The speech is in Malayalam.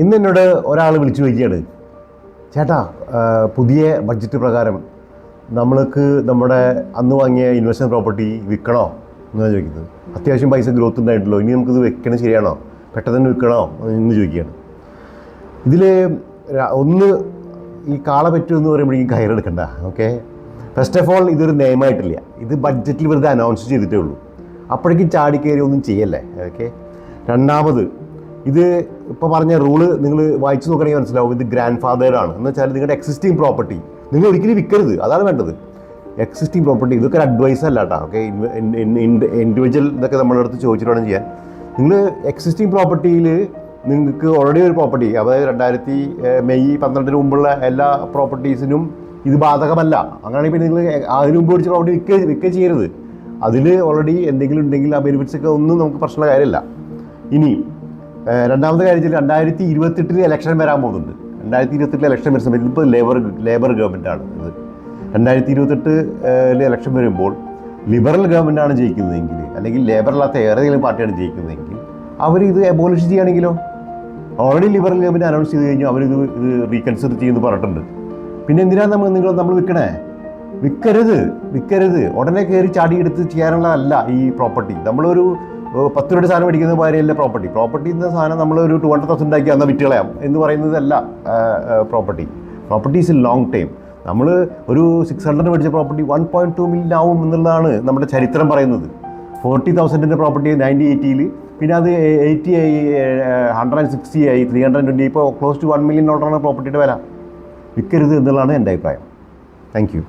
ഇന്ന് എന്നോട് ഒരാൾ വിളിച്ചു ചോദിക്കുകയാണ്, ചേട്ടാ പുതിയ ബഡ്ജറ്റ് പ്രകാരം നമ്മൾക്ക് നമ്മുടെ അന്ന് വാങ്ങിയ ഇൻവെസ്റ്റ്മെൻറ്റ് പ്രോപ്പർട്ടി വിൽക്കണോ എന്നാണ് ചോദിക്കുന്നത്. അത്യാവശ്യം പൈസ ഗ്രോത്ത് ഉണ്ടായിട്ടുള്ളൂ, ഇനി നമുക്കിത് വെക്കണത് ശരിയാണോ, പെട്ടെന്ന് തന്നെ വിൽക്കണോ എന്ന് ചോദിക്കുകയാണ്. ഇതിൽ ഒന്ന് ഈ കാള പറ്റുമെന്ന് പറയുമ്പോഴേക്കും കയറെടുക്കണ്ട. ഓക്കെ, ഫസ്റ്റ് ഓഫ് ഓൾ ഇതൊരു നിയമമായിട്ടില്ല, ഇത് ബഡ്ജറ്റിൽ വെറുതെ അനൗൺസ് ചെയ്തിട്ടേ ഉള്ളൂ. അപ്പോഴേക്കും ചാടിക്കയറി ഒന്നും ചെയ്യല്ലേ. ഓക്കെ, രണ്ടാമത് ഇത് ഇപ്പോൾ പറഞ്ഞ റൂള് നിങ്ങൾ വായിച്ചു നോക്കണമെങ്കിൽ മനസ്സിലാവും, ഇത് ഗ്രാൻഡ് ഫാദറാണ്. എന്ന് വെച്ചാൽ നിങ്ങളുടെ എക്സിസ്റ്റിംഗ് പ്രോപ്പർട്ടി നിങ്ങൾ ഒരിക്കലും വിൽക്കരുത്, അതാണ് വേണ്ടത്. എക്സിസ്റ്റിംഗ് പ്രോപ്പർട്ടി ഇതൊക്കെ ഒരു അഡ്വൈസ് അല്ല കേട്ടോ. ഓക്കെ, ഇൻഡിവിജ്വൽ ഇതൊക്കെ നമ്മുടെ അടുത്ത് ചോദിച്ചിട്ട് വേണം ചെയ്യാൻ. നിങ്ങൾ എക്സിസ്റ്റിംഗ് പ്രോപ്പർട്ടിയിൽ നിങ്ങൾക്ക് ഓൾറെഡി ഒരു പ്രോപ്പർട്ടി, അതായത് 2000 മെയ് 12 മുമ്പുള്ള എല്ലാ പ്രോപ്പർട്ടീസിനും ഇത് ബാധകമല്ല. അങ്ങനെയാണെങ്കിൽ പിന്നെ നിങ്ങൾ അതിന് മുമ്പ് പിടിച്ച പ്രോപ്പർട്ടി വിൽക്കുക ചെയ്യരുത്. അതിൽ ഓൾറെഡി എന്തെങ്കിലും ഉണ്ടെങ്കിൽ ആ ബെനിഫിറ്റ്സ് ഒക്കെ ഒന്നും നമുക്ക് പ്രശ്നമുള്ള കാര്യമല്ല. ഇനി രണ്ടാമത്തെ കാര്യത്തിൽ 2028 ഇലക്ഷൻ വരാൻ പോകുന്നുണ്ട്. 2028 ഇലക്ഷൻ വരുന്ന സമയത്ത് ഇപ്പോൾ ലേബർ ഗവൺമെൻറ്റാണ് ഇത്. 2028 ഇലക്ഷൻ വരുമ്പോൾ ലിബറൽ ഗവൺമെൻറ്റാണ് ജയിക്കുന്നതെങ്കിൽ, അല്ലെങ്കിൽ ലേബർ അല്ലാത്ത ഏതെങ്കിലും പാർട്ടിയാണ് ജയിക്കുന്നതെങ്കിൽ, അവരിത് അബോളിഷ് ചെയ്യുകയാണെങ്കിലോ? ഓൾറെഡി ലിബറൽ ഗവൺമെൻറ് അനൗൺസ് ചെയ്ത് കഴിഞ്ഞാൽ അവരിത് റീകൺസിഡർ ചെയ്യുമെന്ന് പറഞ്ഞിട്ടുണ്ട്. പിന്നെ എന്തിനാണ് നമ്മൾ വിൽക്കണേ? വിൽക്കരുത്. ഉടനെ കയറി ചാടിയെടുത്ത് ചെയ്യാനുള്ളതല്ല ഈ പ്രോപ്പർട്ടി. നമ്മളൊരു 10 രൂപയുടെ സാധനം മേടിക്കുന്ന കാര്യമല്ല പ്രോപ്പർട്ടി എന്ന സാധനം നമ്മളൊരു 200,000 ഉണ്ടാക്കി എന്നാൽ വിറ്റ് കളയാം എന്ന് പറയുന്നതല്ല property is A long time. നമ്മൾ ഒരു 600 മേടിച്ച പ്രോപ്പർട്ടി 1.2 million ആവും എന്നുള്ളതാണ് നമ്മുടെ ചരിത്രം പറയുന്നത്. 40,000 പ്രോപ്പർട്ടി 1980 പിന്നെ അത് 80 ആയി, 160 ആയി, 320, ഇപ്പോൾ ക്ലോസ് ടു $1 million പ്രോപ്പർട്ടിയുടെ വില. വിൽക്കരുത് എന്നുള്ളതാണ് എൻ്റെ അഭിപ്രായം. Thank you.